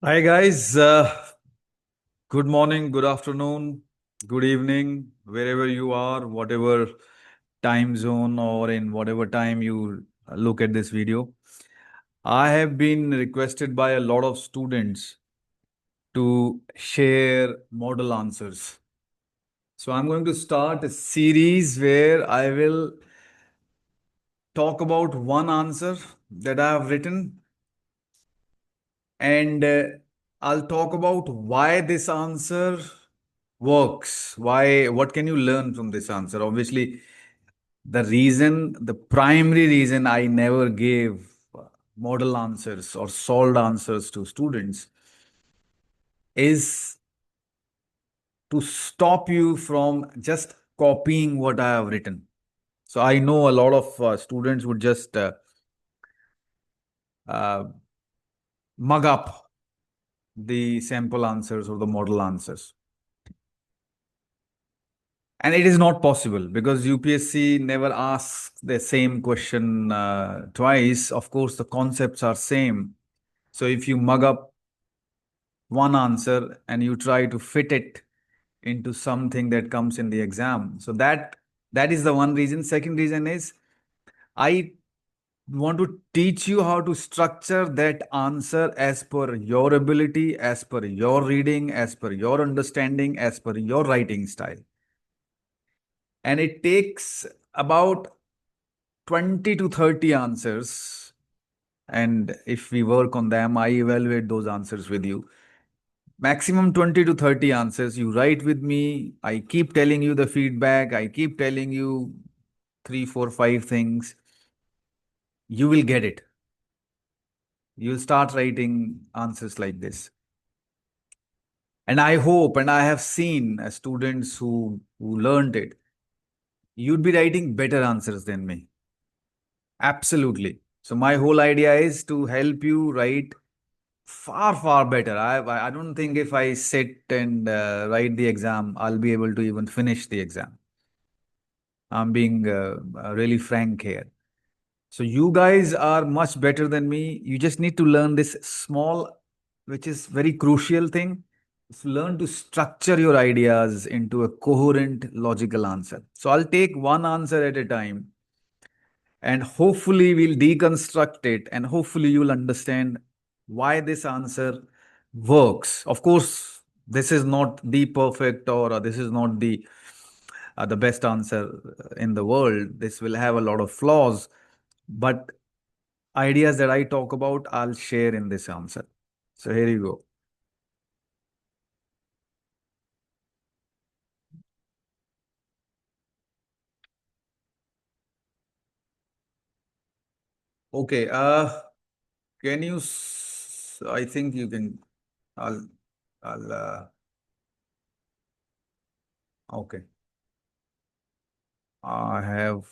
Hi guys, good morning, good afternoon, good evening, wherever you are, whatever time zone or in whatever time you look at this video. I have been requested by a lot of students to share model answers. So I'm going to start a series where I will talk about one answer that I have written and I'll talk about why this answer works. What can you learn from this answer? Obviously, the primary reason I never gave model answers or solved answers to students is to stop you from just copying what I have written. So I know a lot of students would just uh, mug up the sample answers or the model answers. And it is not possible because UPSC never asks the same question twice. Of course, the concepts are same. So if you mug up one answer and you try to fit it into something that comes in the exam, so that is the one reason. Second reason is I want to teach you how to structure that answer as per your ability, as per your reading, as per your understanding, as per your writing style. And it takes about 20 to 30 answers. And if we work on them, I evaluate those answers with you. Maximum 20 to 30 answers. You write with me. I keep telling you the feedback. I keep telling you three, four, five things. You will get it. You'll start writing answers like this. And I hope, and I have seen students who learned it, you'd be writing better answers than me. Absolutely. So my whole idea is to help you write far, far better. I don't think if I sit and write the exam, I'll be able to even finish the exam. I'm being really frank here. So you guys are much better than me. You just need to learn this small, which is very crucial thing. Learn to structure your ideas into a coherent, logical answer. So I'll take one answer at a time and hopefully we'll deconstruct it and hopefully you'll understand why this answer works. Of course, this is not the perfect or this is not the best answer in the world. This will have a lot of flaws, but ideas that I talk about, I'll share in this answer. So here you go. Okay. Can you? I think you can. I'll. I'll. Okay. I have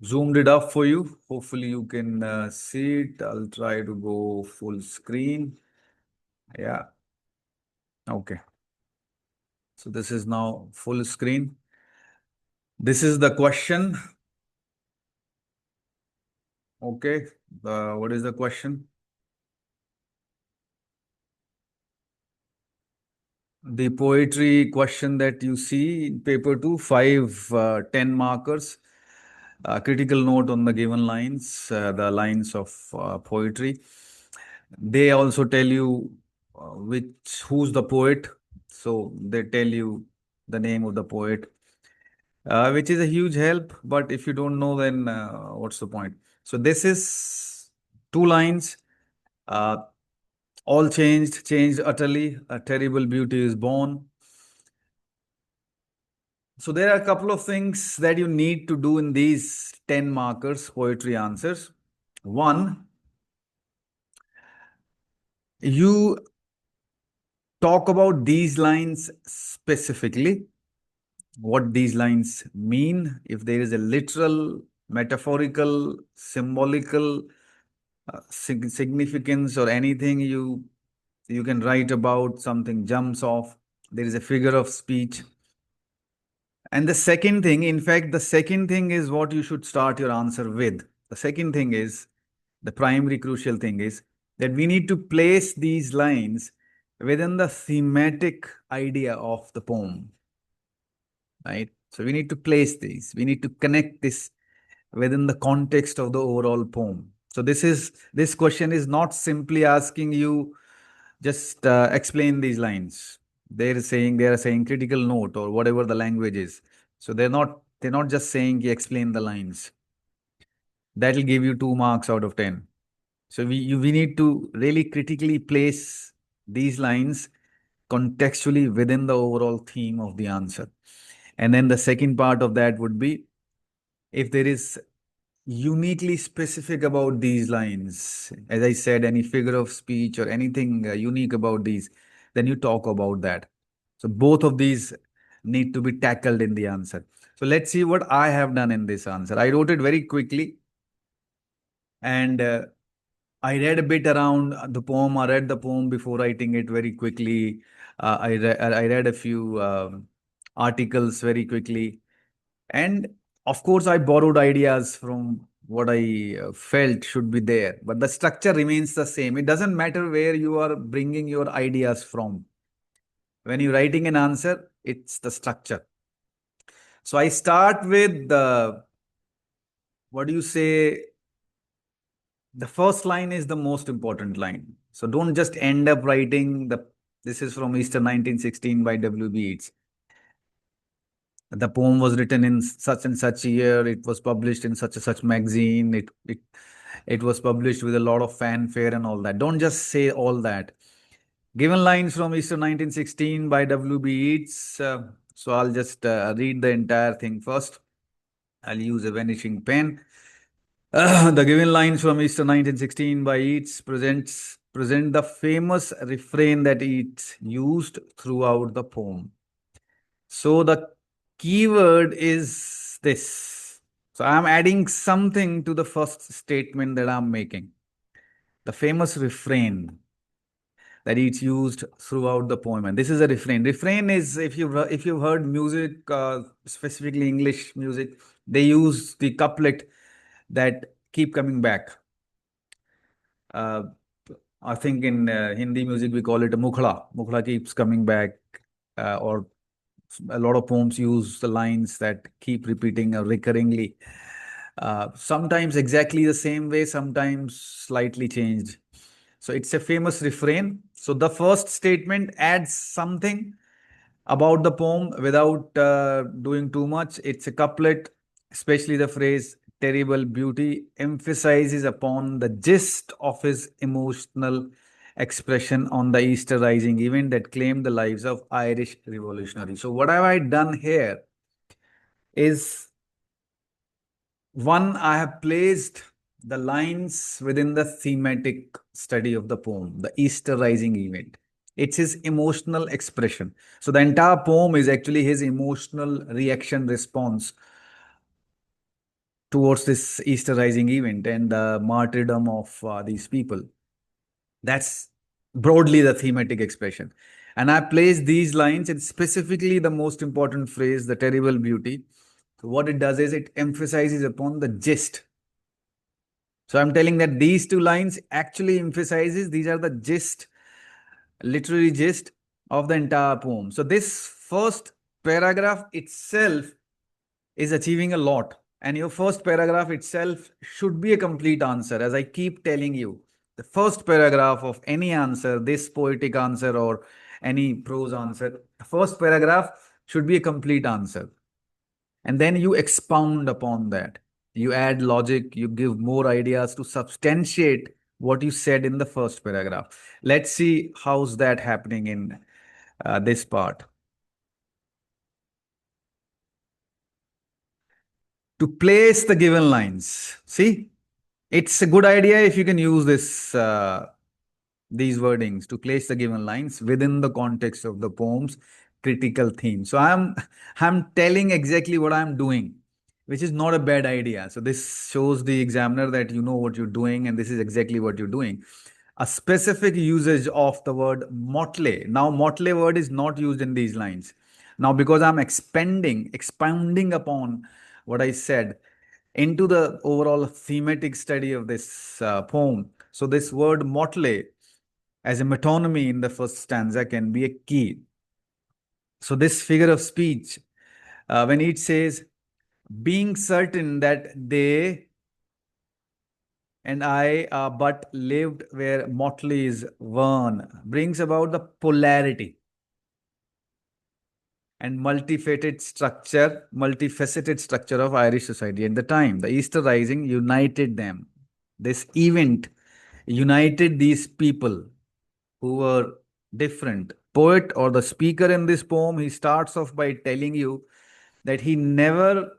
zoomed it up for you. Hopefully you can see it. I'll try to go full screen. Yeah. Okay. So this is now full screen. This is the question. Okay. What is the question? The poetry question that you see in paper 2, 5, 10 markers. Critical note on the given lines, the lines of poetry. They also tell you who's the poet. So they tell you the name of the poet, which is a huge help. But if you don't know, then what's the point? So this is two lines. Uh, all changed utterly. A terrible beauty is born. So there are a couple of things that you need to do in these 10 markers poetry answers. One, you talk about these lines specifically, what these lines mean, if there is a literal, metaphorical, symbolical significance or anything you can write about, something jumps off, there is a figure of speech. And the second thing, in fact, the second thing is what you should start your answer with. The second thing is, the primary crucial thing is, that we need to place these lines within the thematic idea of the poem, right? So we need to place these, we need to connect this within the context of the overall poem. So this question is not simply asking you just explain these lines. They are saying critical note or whatever the language is. So they're not just saying explain the lines. That'll give you 2 marks out of 10. So we need to really critically place these lines contextually within the overall theme of the answer. And then the second part of that would be if there is uniquely specific about these lines, as I said, any figure of speech or anything unique about these, then you talk about that. So both of these need to be tackled in the answer. So let's see what I have done in this answer. I wrote it very quickly and I read a bit around the poem. I read the poem before writing it very quickly. I read a few articles very quickly. And of course, I borrowed ideas from what I felt should be there. But the structure remains the same. It doesn't matter where you are bringing your ideas from. When you're writing an answer, it's the structure. So I start with the, what do you say, the first line is the most important line. So don't just end up writing this is from Easter 1916 by WB Yeats. The poem was written in such and such year. It was published in such and such magazine. It was published with a lot of fanfare and all that. Don't just say all that. Given lines from Easter 1916 by WB Yeats. So I'll just read the entire thing first. I'll use a vanishing pen. The given lines from Easter 1916 by Yeats present the famous refrain that Yeats used throughout the poem. So the keyword is this. So I'm adding something to the first statement that I'm making. The famous refrain that Yeats used throughout the poem, and this is a refrain. Refrain is if you've heard music, specifically English music, they use the couplet that keep coming back. Uh, I think in Hindi music we call it a mukhla. Mukhla keeps coming back, or a lot of poems use the lines that keep repeating recurringly. Sometimes exactly the same way, sometimes slightly changed. So it's a famous refrain. So the first statement adds something about the poem without doing too much. It's a couplet, especially the phrase terrible beauty emphasizes upon the gist of his emotional expression on the Easter Rising event that claimed the lives of Irish revolutionaries. So, what have I done here is one, I have placed the lines within the thematic study of the poem, the Easter Rising event. It's his emotional expression. So, the entire poem is actually his emotional reaction response towards this Easter Rising event and the martyrdom of these people. That's broadly the thematic expression. And I place these lines and specifically the most important phrase, the terrible beauty. So what it does is it emphasizes upon the gist. So I'm telling that these two lines actually emphasizes, these are the gist, literary gist of the entire poem. So this first paragraph itself is achieving a lot. And your first paragraph itself should be a complete answer. As I keep telling you, the first paragraph of any answer, this poetic answer or any prose answer, the first paragraph should be a complete answer. And then you expound upon that. You add logic, you give more ideas to substantiate what you said in the first paragraph. Let's see how's that happening in this part. To place the given lines. See, it's a good idea if you can use these wordings to place the given lines within the context of the poem's critical theme. So I'm telling exactly what I'm doing, which is not a bad idea. So this shows the examiner that you know what you're doing and this is exactly what you're doing. A specific usage of the word motley. Now, motley word is not used in these lines. Now, because I'm expounding upon what I said, into the overall thematic study of this poem. So this word motley as a metonymy in the first stanza can be a key. So this figure of speech, when it says, being certain that they and I but lived where motley is worn, brings about the polarity and multifaceted structure of Irish society at the time. The Easter Rising united them. This event united these people who were different. Poet or the speaker in this poem, he starts off by telling you that he never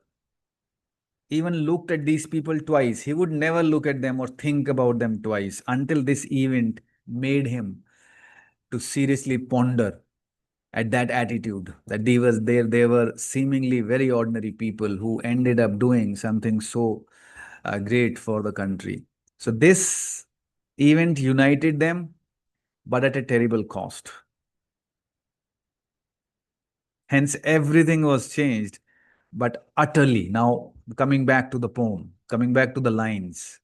even looked at these people twice. He would never look at them or think about them twice until this event made him to seriously ponder at that attitude that they were seemingly very ordinary people who ended up doing something so great for the country. So this event united them, but at a terrible cost. Hence, everything was changed, but utterly. Now, coming back to the poem, coming back to the lines,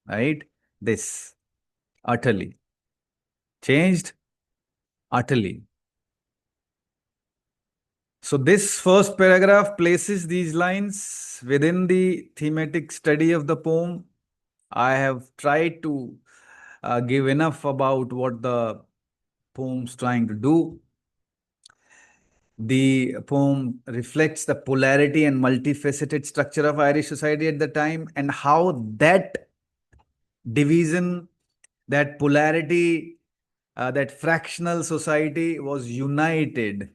right? This utterly changed, utterly. So, this first paragraph places these lines within the thematic study of the poem. I have tried to give enough about what the poem's trying to do. The poem reflects the polarity and multifaceted structure of Irish society at the time and how that division, that polarity, that fractional society was united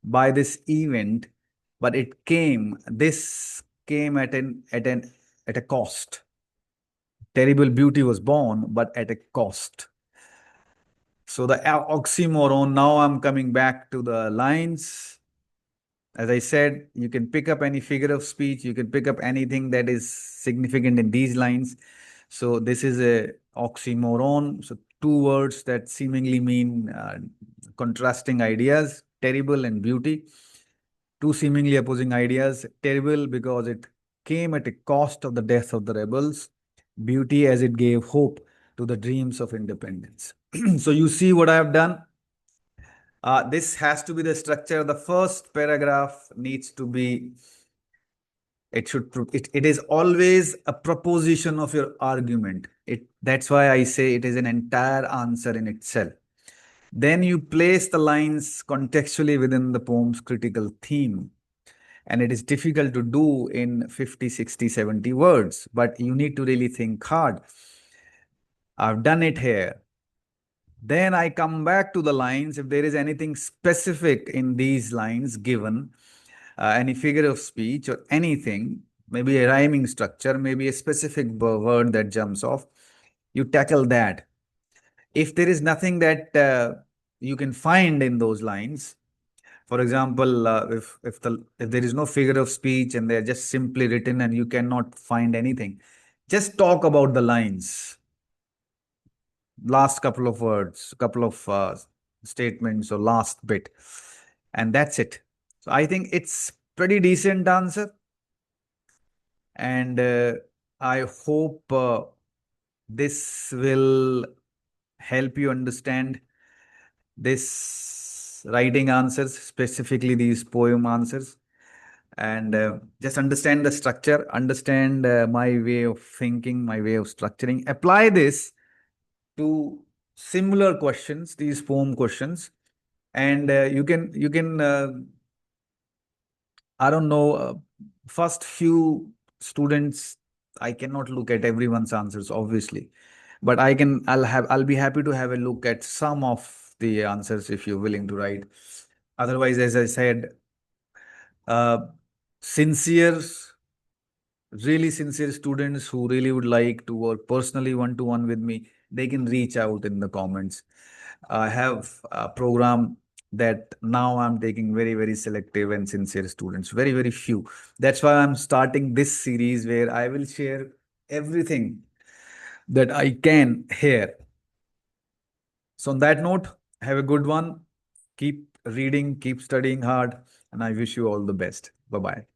by this event, but this came at a cost. Terrible beauty was born, but at a cost. So the oxymoron, now I'm coming back to the lines. As I said, you can pick up any figure of speech, you can pick up anything that is significant in these lines. So this is a oxymoron. So two words that seemingly mean contrasting ideas, terrible and beauty. Two seemingly opposing ideas, terrible because it came at a cost of the death of the rebels, beauty as it gave hope to the dreams of independence. So you see what I have done? This has to be the structure. The first paragraph needs to be, it is always a proposition of your argument. That's why I say it is an entire answer in itself. Then you place the lines contextually within the poem's critical theme. And it is difficult to do in 50, 60, 70 words, but you need to really think hard. I've done it here. Then I come back to the lines. If there is anything specific in these lines given, any figure of speech or anything, maybe a rhyming structure, maybe a specific word that jumps off, you tackle that. If there is nothing that you can find in those lines, for example, if there is no figure of speech and they're just simply written and you cannot find anything, just talk about the lines, last couple of words, couple of statements or last bit, and that's it. So I think it's pretty decent answer, and I hope this will help you understand this writing answers, specifically these poem answers, and just understand the structure, understand my way of thinking, my way of structuring. Apply this to similar questions, these poem questions, and you can I don't know, first few students, I cannot look at everyone's answers, obviously, but I'll be happy to have a look at some of the answers if you're willing to write. Otherwise, as I said, uh, sincere, really sincere students who really would like to work personally one-to-one with me, they can reach out in the comments. I have a program that now I'm taking very, very selective and sincere students, very, very few. That's why I'm starting this series where I will share everything that I can here. So on that note, have a good one. Keep reading, keep studying hard, and I wish you all the best. Bye-bye.